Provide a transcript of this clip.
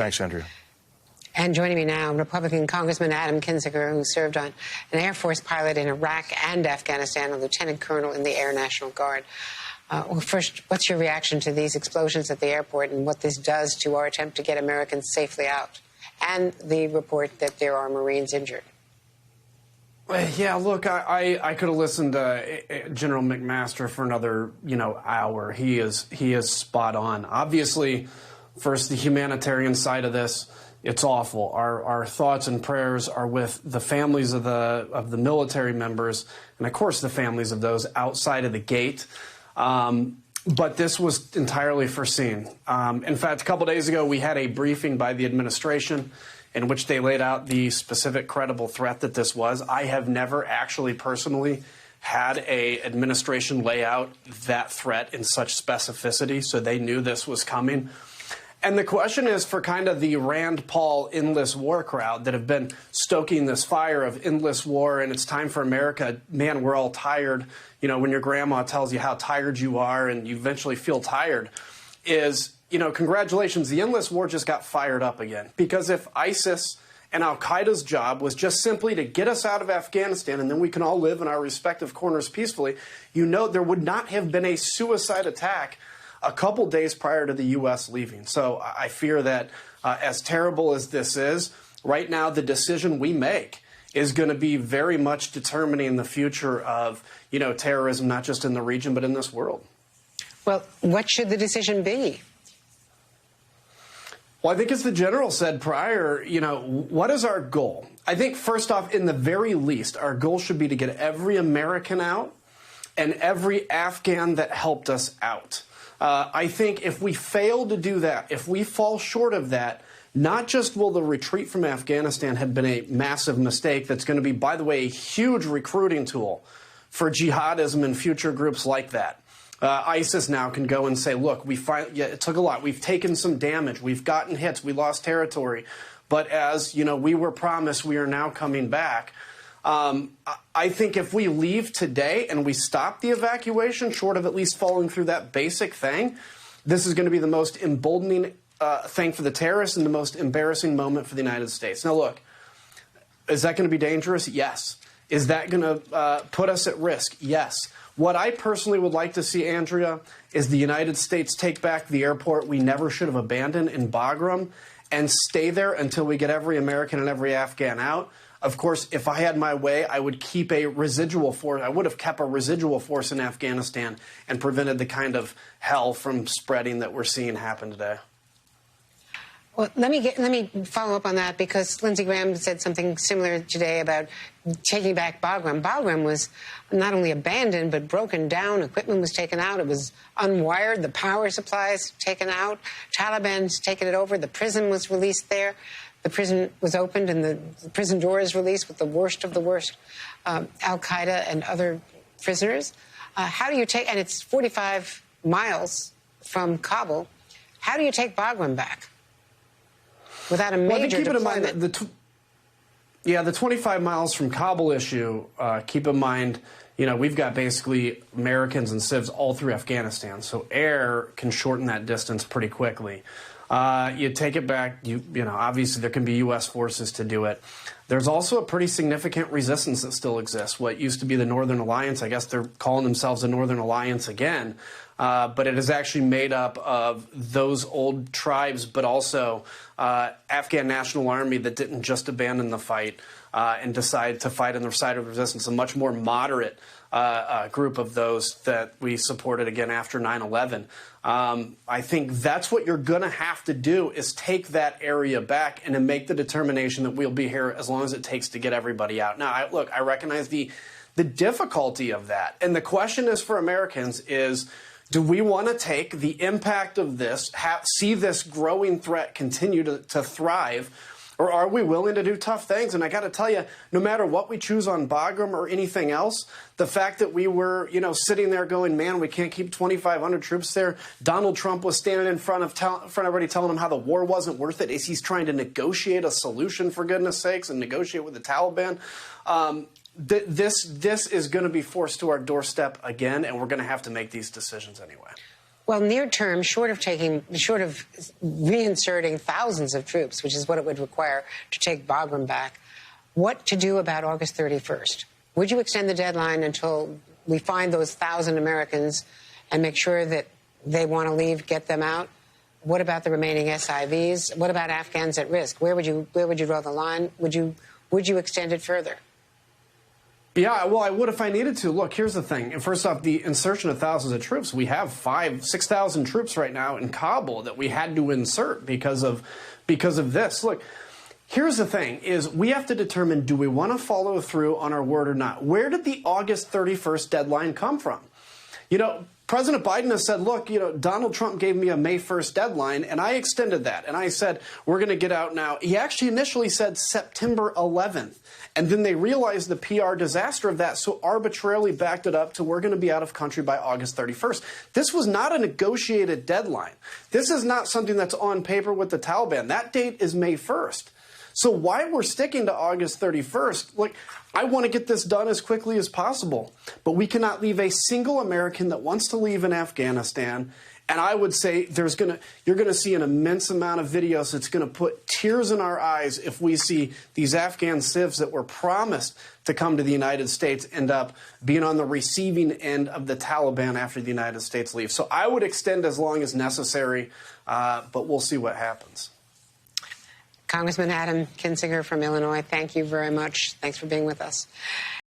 Thanks, Andrea. And joining me now, Republican Congressman Adam Kinzinger, who served on an Air Force pilot in Iraq and Afghanistan, a lieutenant colonel in the Air National Guard. Well, first, what's your reaction to these explosions at the airport and what this does to our attempt to get Americans safely out, and the report that there are Marines injured? Yeah, look, I could have listened to General McMaster for another, hour. He is spot on. Obviously, first, the humanitarian side of this, it's awful. Our thoughts and prayers are with the families of the military members, and of course, the families of those outside of the gate. But this was entirely foreseen. In fact, a couple days ago, we had a briefing by the administration in which they laid out the specific credible threat that this was. I have never actually personally had an administration lay out that threat in such specificity, so they knew this was coming. And the question is for kind of the Rand Paul endless war crowd that have been stoking this fire of endless war, and it's time for America. Man, we're all tired. When your grandma tells you how tired you are and you eventually feel tired, is, congratulations, the endless war just got fired up again. Because if ISIS and al-Qaeda's job was just simply to get us out of Afghanistan and then we can all live in our respective corners peacefully, there would not have been a suicide attack a couple days prior to the U.S. leaving. So I fear that as terrible as this is, right now the decision we make is going to be very much determining the future of, terrorism, not just in the region, but in this world. Well, what should the decision be? Well, I think as the general said prior, what is our goal? I think first off, in the very least, our goal should be to get every American out and every Afghan that helped us out. I think if we fail to do that, if we fall short of that, not just will the retreat from Afghanistan have been a massive mistake that's going to be, by the way, a huge recruiting tool for jihadism and future groups like that. ISIS now can go and say, look, it took a lot. We've taken some damage. We've gotten hits. We lost territory. But as, we were promised, we are now coming back. I think if we leave today and we stop the evacuation, short of at least following through that basic thing, this is going to be the most emboldening thing for the terrorists and the most embarrassing moment for the United States. Now, look, is that going to be dangerous? Yes. Is that going to put us at risk? Yes. What I personally would like to see, Andrea, is the United States take back the airport we never should have abandoned in Bagram and stay there until we get every American and every Afghan out. Of course, if I had my way, I would keep a residual force. I would have kept a residual force in Afghanistan and prevented the kind of hell from spreading that we're seeing happen today. Well, let me follow up on that, because Lindsey Graham said something similar today about taking back Bagram. Bagram was not only abandoned, but broken down. Equipment was taken out. It was unwired. The power supplies taken out. Taliban's taken it over. The prison was released there. The prison was opened, and the prison door is released with the worst of the worst al-Qaeda and other prisoners. How do you take, and it's 45 miles from Kabul, how do you take Bagram back without a major deployment? The 25 miles from Kabul issue, keep in mind, we've got basically Americans and civs all through Afghanistan, so air can shorten that distance pretty quickly. You take it back, obviously there can be U.S. forces to do it. There's also a pretty significant resistance that still exists. What used to be the Northern Alliance, I guess they're calling themselves the Northern Alliance again, but it is actually made up of those old tribes, but also Afghan National Army that didn't just abandon the fight and decide to fight on the side of resistance, a much more moderate group of those that we supported again after 9/11. I think that's what you're going to have to do, is take that area back and then make the determination that we'll be here as long as it takes to get everybody out. Now, I recognize the difficulty of that. And the question is for Americans is, do we want to take the impact of this, see this growing threat continue to thrive, or are we willing to do tough things? And I got to tell you, no matter what we choose on Bagram or anything else, the fact that we were, sitting there going, man, we can't keep 2,500 troops there. Donald Trump was standing in front of everybody telling him how the war wasn't worth it as he's trying to negotiate a solution, for goodness sakes, and negotiate with the Taliban. This is going to be forced to our doorstep again, and we're going to have to make these decisions anyway. Well, near term, short of reinserting thousands of troops, which is what it would require to take Bagram back, what to do about August 31st? Would you extend the deadline until we find those 1,000 Americans and make sure that they want to leave, get them out? What about the remaining SIVs? What about Afghans at risk? Where would you draw the line? Would you extend it further? Yeah, well, I would if I needed to. Look, here's the thing. First off, the insertion of thousands of troops. We have 6,000 troops right now in Kabul that we had to insert because of this. Look, here's the thing, is we have to determine, do we want to follow through on our word or not? Where did the August 31st deadline come from? You know, President Biden has said, look, Donald Trump gave me a May 1st deadline, and I extended that. And I said, we're going to get out now. He actually initially said September 11th. And then they realized the PR disaster of that, so arbitrarily backed it up to we're going to be out of country by August 31st. This was not a negotiated deadline. This is not something that's on paper with the Taliban. That date is May 1st. So why we're sticking to August 31st, look, I want to get this done as quickly as possible, but we cannot leave a single American that wants to leave in Afghanistan. And I would say you're going to see an immense amount of videos that's going to put tears in our eyes if we see these Afghan civs that were promised to come to the United States end up being on the receiving end of the Taliban after the United States leaves. So I would extend as long as necessary, but we'll see what happens. Congressman Adam Kinzinger from Illinois, thank you very much. Thanks for being with us.